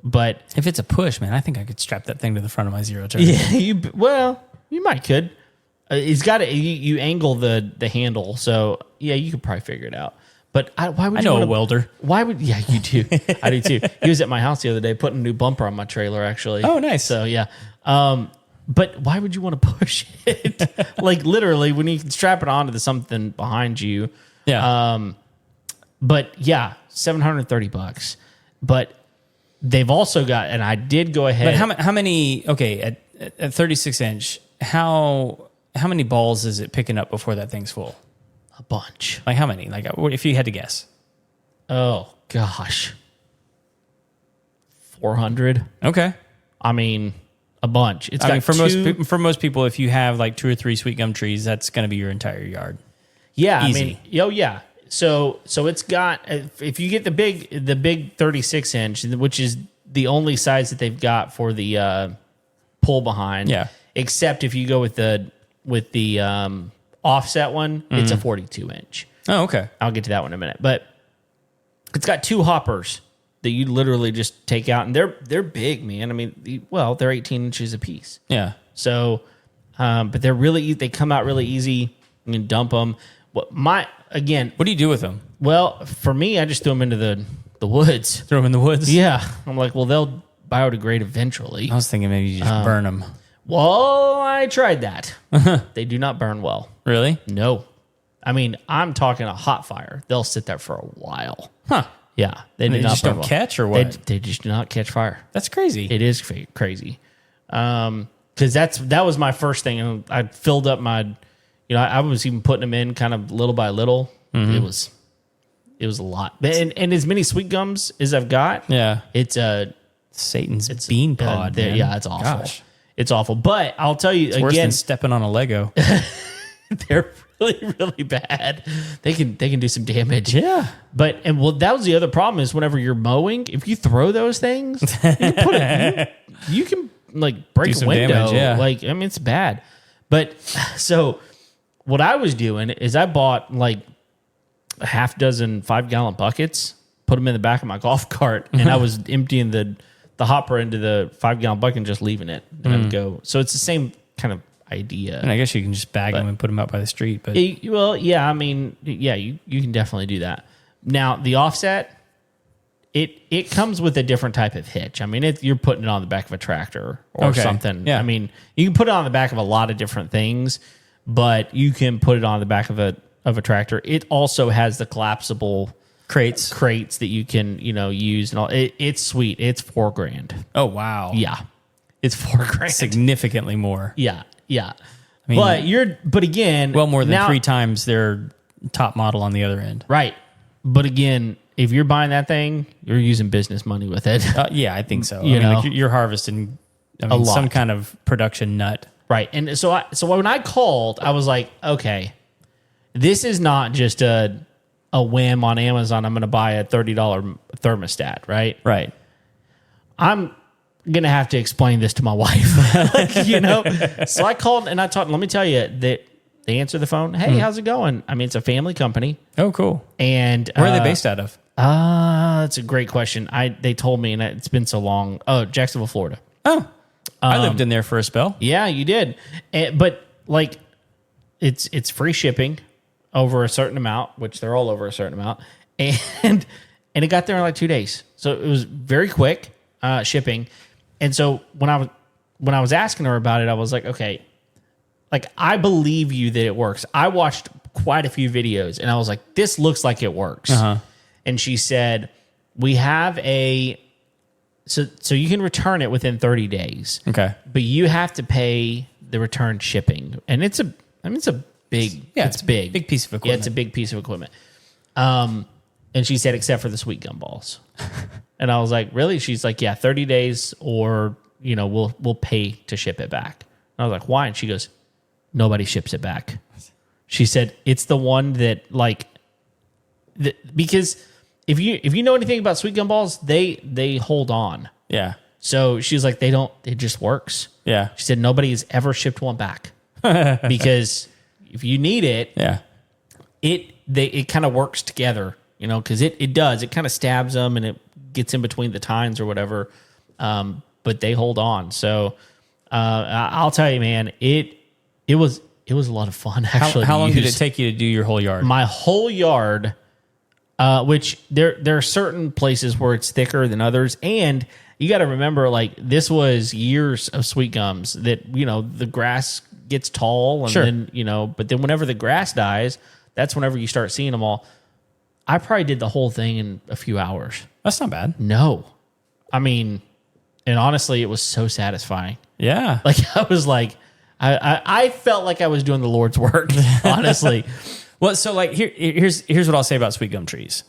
If it's a push, man, I think I could strap that thing to the front of my zero turn. Yeah, you might could. It's got to you angle the handle, so yeah, you could probably figure it out. But why would I know a welder? Why would you do? I do too. He was at my house the other day putting a new bumper on my trailer. Actually, oh nice. So yeah, but why would you want to push it? Literally, when you can strap it onto something behind you. Yeah. But yeah, $730. But they've also got, and I did go ahead. But how many? Okay, at 36 inch, how many balls is it picking up before that thing's full? A bunch. Like how many? Like if you had to guess. Oh gosh, 400. Okay. I mean, a bunch. It's for most people, if you have like 2 or 3 sweet gum trees, that's going to be your entire yard. Yeah, easy. Yeah. So it's got, if you get the big 36 inch, which is the only size that they've got for the pull behind. Yeah. Except if you go with the offset one, it's a 42 inch. Oh, okay. I'll get to that one in a minute. But it's got 2 hoppers that you literally just take out, and they're big, man. I mean, they're 18 inches a piece. Yeah. So, but they come out really easy. You can dump them. What do you do with them? Well, for me, I just throw them into the woods. Throw them in the woods? Yeah. I'm like, well, they'll biodegrade eventually. I was thinking maybe you just burn them. Well, I tried that. They do not burn well. Really? No. I mean, I'm talking a hot fire. They'll sit there for a while. Huh. Yeah. They do They not just burn don't well. catch or what? They just do not catch fire. That's crazy. It is crazy. Because that was my first thing. And I filled up my, I was even putting them in kind of little by little. It was a lot. And as many sweet gums as I've got. Yeah. It's Satan's bean pod. Man. Yeah, it's awful. Gosh. It's awful. But I'll tell you, It's worse than stepping on a Lego. they're really, really bad. They can do some damage. Yeah. That was the other problem is whenever you're mowing, if you throw those things, you can like break Do a some window. damage, yeah. Like, I mean, it's bad. But so what I was doing is I bought like a half dozen 5-gallon buckets, put them in the back of my golf cart, and I was emptying the hopper into the 5-gallon bucket and just leaving it. And I would go. So it's the same kind of idea. And I guess you can just bag them and put them out by the street. But Well, yeah, I mean, yeah, you can definitely do that. Now, the offset, it comes with a different type of hitch. I mean, you're putting it on the back of a tractor or something. Yeah. I mean, you can put it on the back of a lot of different things, but you can put it on the back of a tractor. It also has the collapsible crates that you can, use and all. It's sweet. It's $4,000. oh wow, Yeah. It's $4,000. significantly more. Yeah. Yeah. I mean, but again, well more than now, 3 times their top model on the other end. Right. But again, if you're buying that thing, you're using business money with it. Yeah, I think so. You're harvesting a lot. some kind of production nut. Right. And so when I called, I was like, okay, this is not just a whim on Amazon. I'm going to buy a $30 thermostat, right? Right. I'm going to have to explain this to my wife, So I called and I talked. Let me tell you that they answer the phone. Hey, how's it going? I mean, it's a family company. Oh, cool. And where are they based out of? That's a great question. They told me, and it's been so long. Oh, Jacksonville, Florida. Oh, I lived in there for a spell. Yeah, you did. But like, it's free shipping over a certain amount, which they're all over a certain amount, and it got there in like 2 days. So it was very quick shipping. And so when I was asking her about it, I was like, okay, like I believe you that it works. I watched quite a few videos, and I was like, this looks like it works. Uh-huh. And she said, we have so you can return it within 30 days. Okay. But you have to pay the return shipping. And it's big. It's big. Big piece of equipment. Yeah, it's a big piece of equipment. And she said, except for the sweet gumballs. And I was like, really? She's like, yeah, 30 days or, we'll pay to ship it back. And I was like, why? And she goes, nobody ships it back. She said, it's the one that because if you know anything about sweet gumballs, they hold on. Yeah. So she's like, it just works. Yeah. She said, nobody has ever shipped one back because if you need it, Yeah. it kind of works together, because it does. It kind of stabs them and it gets in between the tines or whatever. But they hold on. So I'll tell you, man, it was a lot of fun actually. How long did it take you to do your whole yard? My whole yard, which there are certain places where it's thicker than others, and you got to remember, like this was years of sweet gums that the grass gets tall, and Sure. then but then whenever the grass dies, that's whenever you start seeing them all. I probably did the whole thing in a few hours. That's not bad. No, I mean, and honestly, it was so satisfying. Yeah. Like I was like, I felt like I was doing the Lord's work, honestly. Well, so like here's what I'll say about sweet gum trees.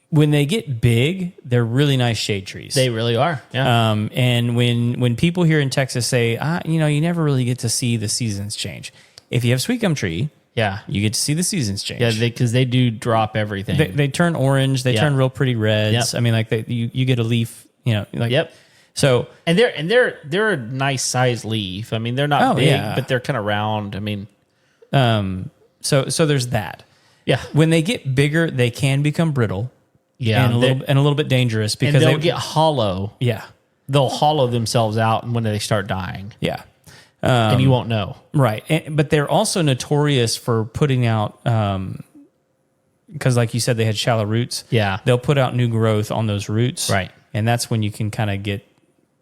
When they get big, they're really nice shade trees. They really are. Yeah. And when people here in Texas say, you never really get to see the seasons change. If you have a sweet gum tree, Yeah. you get to see the seasons change. Yeah, because they do drop everything. They turn orange. They turn real pretty reds. Yep. I mean, like you get a leaf. Yep. So And they're a nice size leaf. I mean, they're not big, yeah. but they're kind of round. I mean, so there's that. yeah, When they get bigger, they can become brittle. yeah, And a little bit dangerous and because they'll they get hollow. yeah. They'll hollow themselves out, and when they start dying, Yeah. and you won't know. Right. But they're also notorious for putting out, because like you said, they had shallow roots. Yeah. They'll put out new growth on those roots. Right. And that's when you can kind of get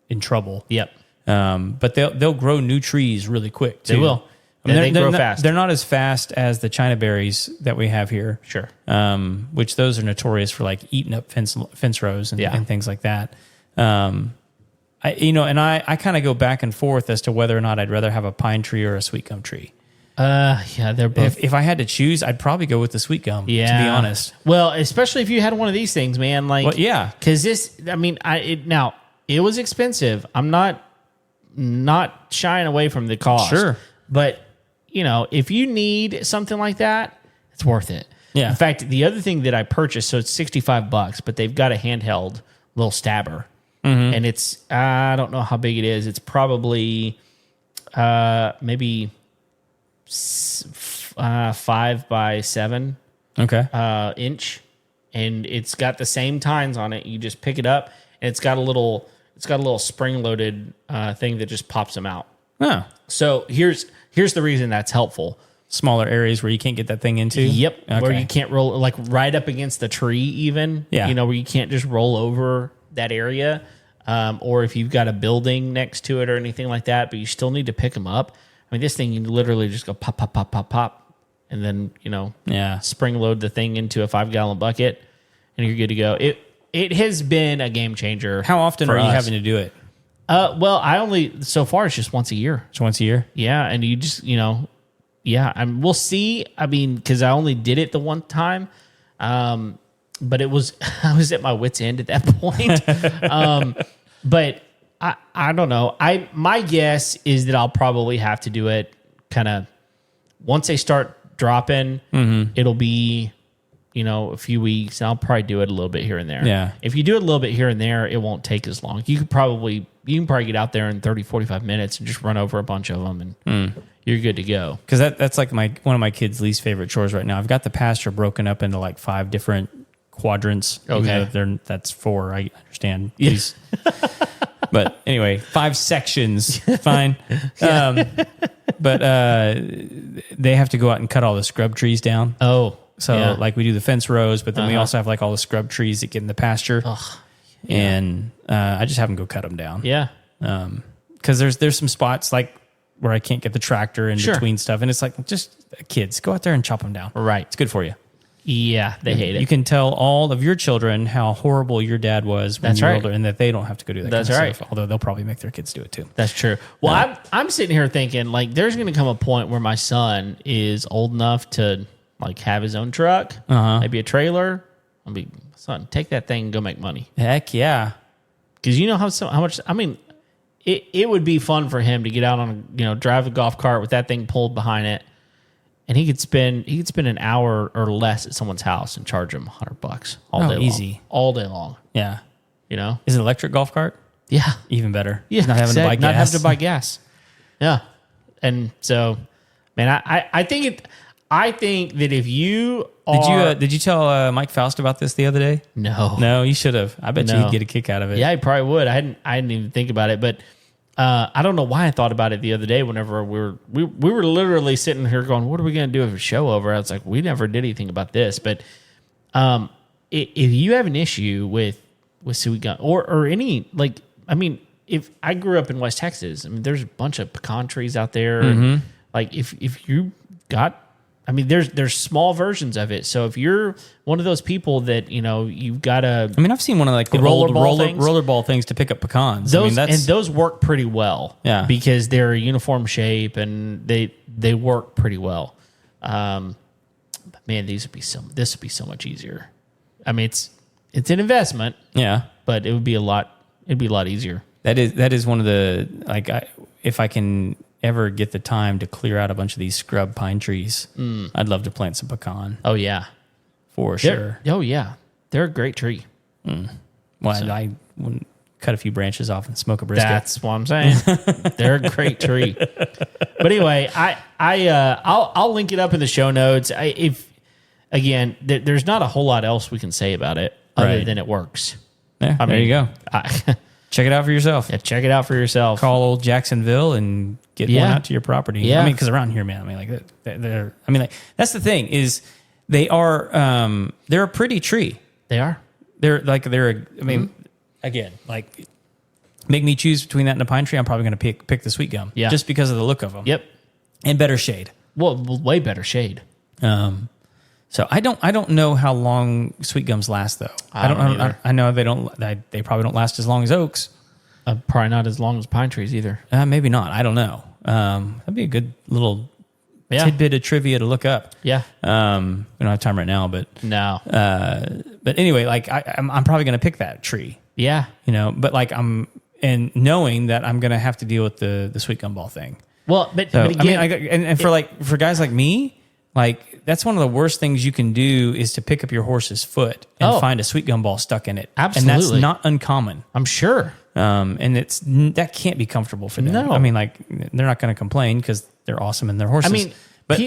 in trouble. Yep, But they'll grow new trees really quick too. they will. I mean, They grow not, fast. They're not as fast as the China berries that we have here. Sure. Which those are notorious for like eating up fence rows and things like that. I kind of go back and forth as to whether or not I'd rather have a pine tree or a sweet gum tree. Yeah, they're both. If I had to choose, I'd probably go with the sweet gum. Yeah. To be honest. Well, especially if you had one of these things, man. Like, Well, yeah. because this. I mean, now it was expensive. I'm not shying away from the cost. Sure. But if you need something like that, it's worth it. Yeah. In fact, the other thing that I purchased, so it's $65, but they've got a handheld little stabber. and it's I don't know how big it is. It's probably maybe 5 by 7 inch, and it's got the same tines on it. You just pick it up, and it's got a little spring loaded thing that just pops them out. Oh, so here's the reason that's helpful. Smaller areas where you can't get that thing into. Yep, where you can't roll, like right up against the tree, even. Yeah, where you can't just roll over that area, or if you've got a building next to it or anything like that, but you still need to pick them up. I mean, this thing, you literally just go pop, pop, pop, pop, pop, and then, spring load the thing into a 5-gallon bucket, and you're good to go. It has been a game changer. How often are you having to do it? Well, so far it's just once a year. It's once a year? Yeah, and you just, we'll see. I mean, because I only did it the one time, but I was at my wit's end at that point. But I don't know. My guess is that I'll probably have to do it kind of once they start dropping. It'll be a few weeks, and I'll probably do it a little bit here and there. Yeah. If you do it a little bit here and there, it won't take as long. You can probably get out there in 30, 45 minutes and just run over a bunch of them, and you're good to go. Because that's like one of my kids' least favorite chores right now. I've got the pasture broken up into like 5 different quadrants. Okay. That's 4. I understand. Yeah. But anyway, 5 sections. Fine. But they have to go out and cut all the scrub trees down. Oh. So like we do the fence rows, but then we also have like all the scrub trees that get in the pasture. And I just have them go cut them down. Yeah. Because there's some spots like where I can't get the tractor in between stuff. And it's like, just kids, go out there and chop them down. Right. It's good for you. Yeah, they hate it. You can tell all of your children how horrible your dad was when you were older, and that they don't have to go do that kind of stuff. Although they'll probably make their kids do it too. That's true. Well, I'm sitting here thinking, like, there's going to come a point where my son is old enough to, like, have his own truck, maybe a trailer. I'll be, son, take that thing and go make money. Heck yeah. Because you know how much, I mean, it would be fun for him to get out on, drive a golf cart with that thing pulled behind it. And he could spend an hour or less at someone's house and charge them $100 all day long. Easy. All day long. Yeah. Is it an electric golf cart? Yeah. Even better. Yeah. Not having to buy gas. Not having to buy gas. Yeah. And so, man, I think that if you are... Did you tell Mike Faust about this the other day? No. No, you should have. I bet you'd get a kick out of it. Yeah, I probably would. I didn't even think about it, but I don't know why I thought about it the other day. Whenever we were literally sitting here going, "What are we going to do if a show over?" I was like, "We never did anything about this." But if you have an issue with sweet gum or any, like, I mean, if I grew up in West Texas, I mean, there's a bunch of pecan trees out there. And, like, if you got, I mean, there's small versions of it. So if you're one of those people that, you've got a... I mean, I've seen one of like the rollerball things to pick up pecans. Those work pretty well. Yeah. Because they're a uniform shape and they work pretty well. But man, this would be so much easier. I mean, it's an investment. Yeah. But it'd be a lot easier. That is one of the, like, if I can ever get the time to clear out a bunch of these scrub pine trees, I'd love to plant some pecan. Oh yeah, for sure. Oh yeah, they're a great tree. Well, I wouldn't cut a few branches off and smoke a brisket. That's what I'm saying. They're a great tree. But anyway, I'll link it up in the show notes. There's not a whole lot else we can say about it other than it works. Yeah, there you go. Check it out for yourself. Yeah, check it out for yourself. Call old Jacksonville and get one out to your property. Yeah. I mean, because around here, man, I mean, like that's the thing is they're a pretty tree. They are. Again, like, make me choose between that and a pine tree, I'm probably going to pick the sweet gum. Yeah. Just because of the look of them. Yep. And better shade. Well, way better shade. So I don't know how long sweet gums last though. I know they don't. They probably don't last as long as oaks. Probably not as long as pine trees either. Maybe not. I don't know. That'd be a good little tidbit of trivia to look up. Yeah. We don't have time right now, but no. But anyway, like I'm probably going to pick that tree. Yeah. But like and knowing that I'm going to have to deal with the sweet gumball thing. Well, but again, I mean, for guys like me. Like, that's one of the worst things you can do is to pick up your horse's foot and find a sweet gumball stuck in it. Absolutely. And that's not uncommon. I'm sure. And that can't be comfortable for them. No. I mean, like, they're not going to complain because they're awesome in their horses. I mean, but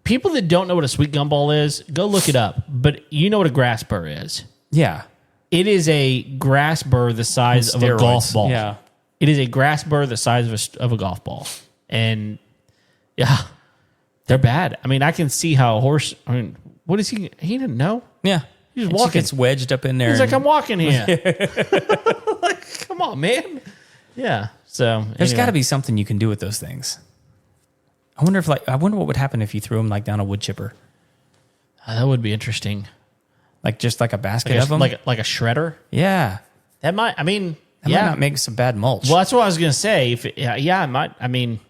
people that don't know what a sweet gumball is, go look it up. But you know what a grass burr is. Yeah. It is a grass burr the size of a golf ball. Yeah. It is a grass burr the size of a golf ball. And yeah, they're bad. I mean, I can see how a horse, I mean, what is he? He didn't know. Yeah. He's walking. Gets wedged up in there. He's like, I'm walking here. Like, come on, man. Yeah. So there's got to be something you can do with those things. I wonder what would happen if you threw them like down a wood chipper. That would be interesting. Like just like a basket of them? Like a shredder? Yeah. That might, I mean, that might not make some bad mulch. Well, that's what I was going to say. It might, I mean,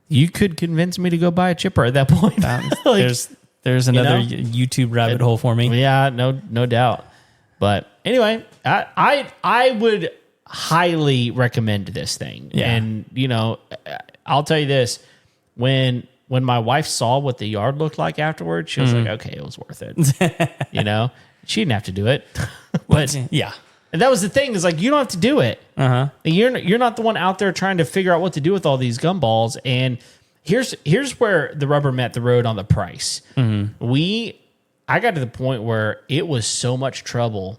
you could convince me to go buy a chipper at that point. Like, there's another YouTube rabbit hole for me. Yeah, no doubt. But anyway, I would highly recommend this thing. Yeah. And, I'll tell you this. When my wife saw what the yard looked like afterwards, she was like, okay, it was worth it. She didn't have to do it. But yeah. And that was the thing, is like, you don't have to do it. Uh-huh. You're not the one out there trying to figure out what to do with all these gumballs. And here's where the rubber met the road on the price. Mm-hmm. I got to the point where it was so much trouble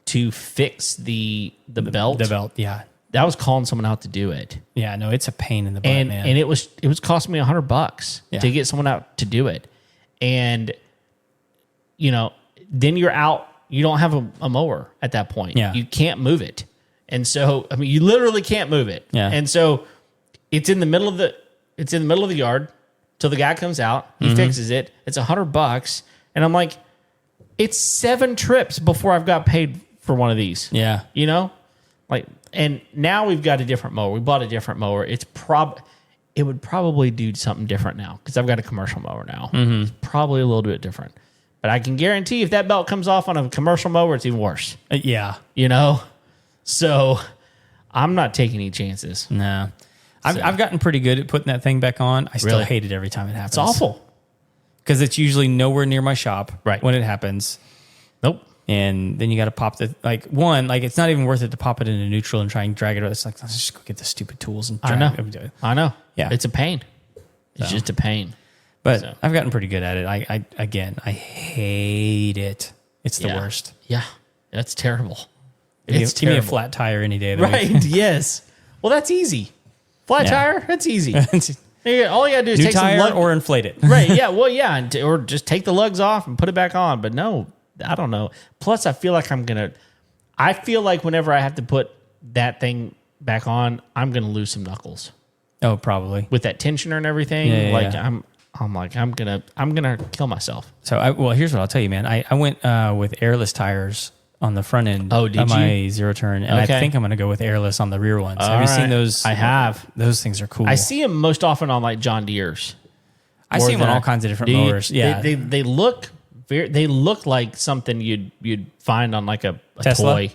to fix the belt. The belt, yeah. That was calling someone out to do it. Yeah, no, it's a pain in the butt, man. And it was costing me $100 to get someone out to do it. And then you're out. You don't have a mower at that point. Yeah. You can't move it. And so, I mean, you literally can't move it. Yeah. And so it's in the middle of the yard till the guy comes out, he fixes it. It's $100. And I'm like, it's 7 trips before I've got paid for one of these. Yeah. And now we've got a different mower. We bought a different mower. It would probably do something different now because I've got a commercial mower now. Mm-hmm. It's probably a little bit different. But I can guarantee if that belt comes off on a commercial mower, it's even worse. Yeah. So I'm not taking any chances. No. I've gotten pretty good at putting that thing back on. I still hate it every time it happens. It's awful. Because it's usually nowhere near my shop when it happens. Nope. And then you got to pop it's not even worth it to pop it into neutral and try and drag it out. It's like, let's just go get the stupid tools and drag it. I know. Yeah. It's a pain. It's just a pain. But I've gotten pretty good at it. I hate it. It's the worst. Yeah. That's terrible. Give me a flat tire any day of the week. Right. Yes. Well, that's easy. Flat tire, that's easy. All you got to do is take tire some lug or inflate it. Right. Yeah. Well, yeah. Or just take the lugs off and put it back on. But no, I don't know. Plus, I feel like whenever I have to put that thing back on, I'm going to lose some knuckles. Oh, probably. With that tensioner and everything. I'm gonna kill myself. So here's what I'll tell you, man. I went with airless tires on the front end of my zero turn, and I think I'm gonna go with airless on the rear ones. Have you seen those? I have. Those things are cool. I see them most often on like John Deere's. I see them on all kinds of different mowers. Yeah, they look like something you'd find on like a toy.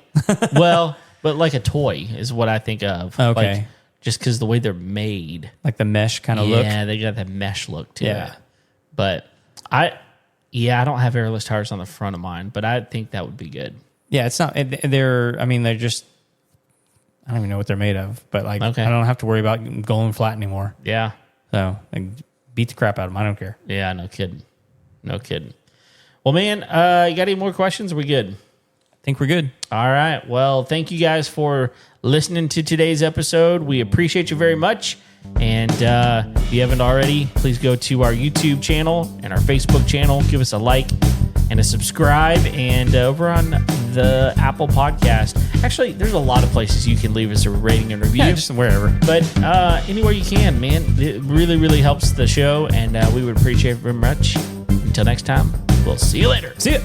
Well, but like a toy is what I think of. Okay. Like, just because the way they're made. Like the mesh kind of look. Yeah, they got that mesh look to it. But I don't have airless tires on the front of mine, but I think that would be good. Yeah, it's not, they're just, I don't even know what they're made of, but I don't have to worry about going flat anymore. Yeah. So beat the crap out of them. I don't care. Yeah, no kidding. Well, man, you got any more questions? Are we good? I think we're good. All right. Well, thank you guys for listening to today's episode. We appreciate you very much. And if you haven't already, please go to our YouTube channel and our Facebook channel. Give us a like and a subscribe. And over on the Apple Podcast, actually, there's a lot of places you can leave us a rating and review. Yeah, just wherever. But anywhere you can, man. It really, really helps the show. And we would appreciate it very much. Until next time, we'll see you later. See ya.